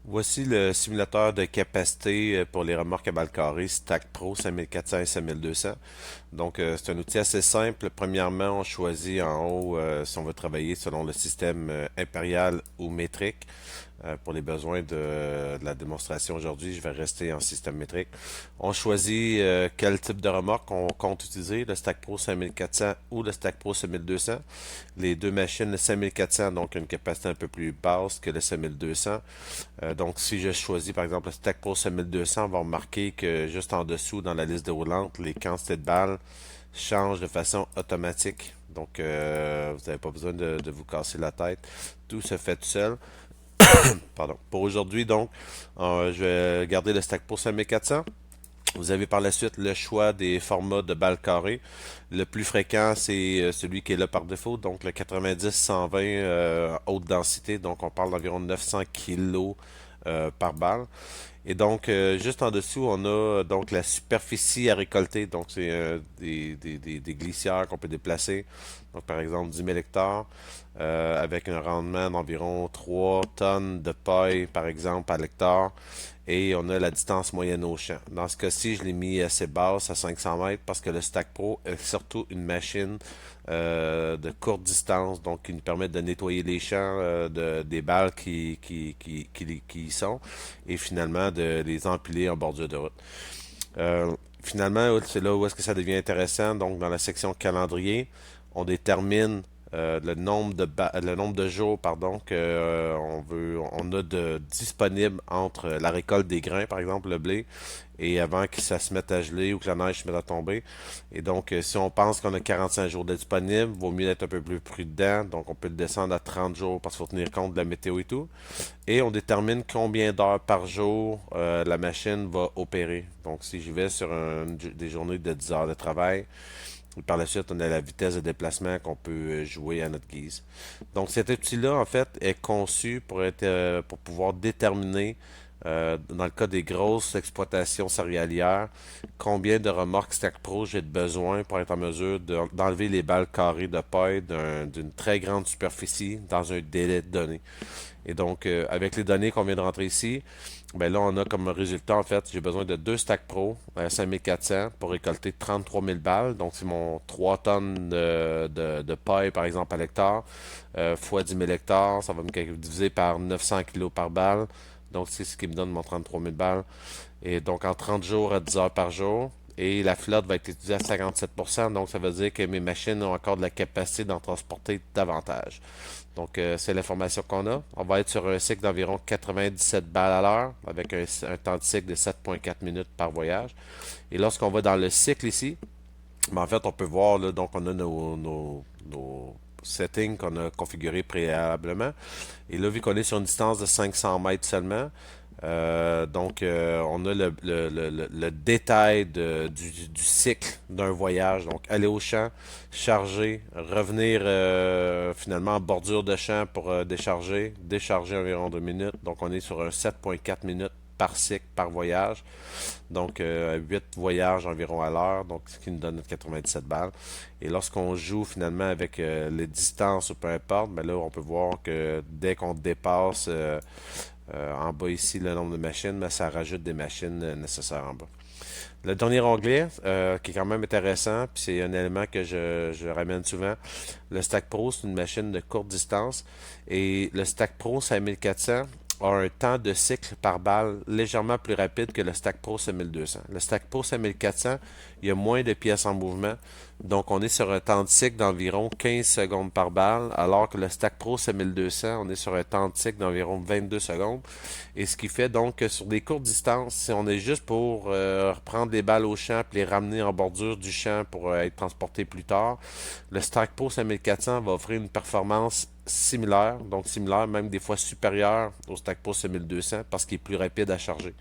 Voici le simulateur de capacité pour les remorques à balles carrées Stack Pro 5400 et 5200. Donc, c'est un outil assez simple. Premièrement, on choisit en haut si on veut travailler selon le système impérial ou métrique. Pour les besoins de la démonstration aujourd'hui, je vais rester en système métrique. On choisit quel type de remorque on compte utiliser, le Stack Pro 5400 ou le Stack Pro 5200. Les deux machines, le 5400, donc une capacité un peu plus basse que le 5200. Donc, si je choisis par exemple le Stack Pro 5200, on va remarquer que juste en dessous, dans la liste déroulante, les quantités de balles changent de façon automatique. Donc, vous n'avez pas besoin de vous casser la tête. Tout se fait tout seul. Pardon. Pour aujourd'hui, donc, je vais garder le Stack Pro 5400. Vous avez par la suite le choix des formats de balles carrées. Le plus fréquent, c'est celui qui est là par défaut, donc le 90-120 haute densité. Donc on parle d'environ 900 kg par balle. Et donc, juste en dessous, on a donc la superficie à récolter. Donc, c'est des glissières qu'on peut déplacer. Donc, par exemple, 10 000 hectares avec un rendement d'environ 3 tonnes de paille, par exemple, à l'hectare. Et on a la distance moyenne au champ. Dans ce cas-ci, je l'ai mis assez basse, à 500 mètres, parce que le Stack Pro est surtout une machine de courte distance, donc qui nous permet de nettoyer les champs des balles qui y sont, et finalement de les empiler en bordure de route. Finalement, c'est là où est-ce que ça devient intéressant. Donc, dans la section calendrier, on détermine le nombre de jours pardon que on a de disponible entre la récolte des grains, par exemple le blé, et avant que ça se mette à geler ou que la neige se mette à tomber. Et donc, si on pense qu'on a 45 jours de disponible, vaut mieux être un peu plus prudent. Donc, on peut le descendre à 30 jours parce qu'il faut tenir compte de la météo et tout. Et on détermine combien d'heures par jour la machine va opérer. Donc, si je vais sur des journées de 10 heures de travail, et par la suite, on a la vitesse de déplacement qu'on peut jouer à notre guise. Donc cet outil-là, en fait, est conçu pour pouvoir déterminer, dans le cas des grosses exploitations céréalières, combien de remorques Stack Pro j'ai besoin pour être en mesure d'enlever les balles carrées de paille d'une très grande superficie dans un délai donné. Et donc, avec les données qu'on vient de rentrer ici, ben là, on a comme résultat, en fait, j'ai besoin de deux Stack Pro 5400 pour récolter 33 000 balles. Donc, c'est mon 3 tonnes de paille, par exemple, à l'hectare, fois 10 000 hectares. Ça va me diviser par 900 kilos par balle. Donc, c'est ce qui me donne mon 33 000 balles. Et donc, en 30 jours à 10 heures par jour. Et la flotte va être utilisée à 57%. Donc, ça veut dire que mes machines ont encore de la capacité d'en transporter davantage. Donc, c'est l'information qu'on a. On va être sur un cycle d'environ 97 balles à l'heure avec un temps de cycle de 7,4 minutes par voyage. Et lorsqu'on va dans le cycle ici, ben, en fait, on peut voir, là, donc on a nos settings qu'on a configurés préalablement. Et là, vu qu'on est sur une distance de 500 mètres seulement, on a le détail du cycle d'un voyage. Donc, aller au champ, charger, revenir finalement en bordure de champ pour décharger environ 2 minutes. Donc, on est sur un 7,4 minutes par cycle, par voyage. Donc, 8 voyages environ à l'heure, donc ce qui nous donne notre 97 balles. Et lorsqu'on joue finalement avec les distances ou peu importe, ben là, on peut voir que dès qu'on dépasse en bas ici le nombre de machines, mais ça rajoute des machines nécessaires en bas. Le dernier onglet, qui est quand même intéressant, puis c'est un élément que je ramène souvent, le Stack Pro, c'est une machine de courte distance, et le Stack Pro 5400 a un temps de cycle par balle légèrement plus rapide que le Stack Pro 5200. Le Stack Pro 5400, il y a moins de pièces en mouvement, donc on est sur un temps de cycle d'environ 15 secondes par balle, alors que le Stack Pro 5200, on est sur un temps de cycle d'environ 22 secondes. Et ce qui fait donc que sur des courtes distances, si on est juste pour reprendre les balles au champ et les ramener en bordure du champ pour être transporté plus tard, le Stack Pro 5400 va offrir une performance similaire, donc similaire, même des fois supérieure au Stack Pro 5200 parce qu'il est plus rapide à charger.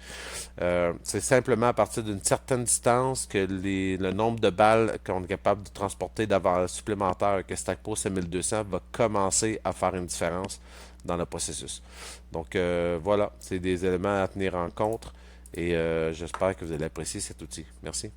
C'est simplement à partir d'une certaine distance que le nombre de balles qu'on est capable de transporter d'avant supplémentaire avec le Stack Pro 5200 va commencer à faire une différence dans le processus. Donc voilà, c'est des éléments à tenir en compte et j'espère que vous allez apprécier cet outil. Merci.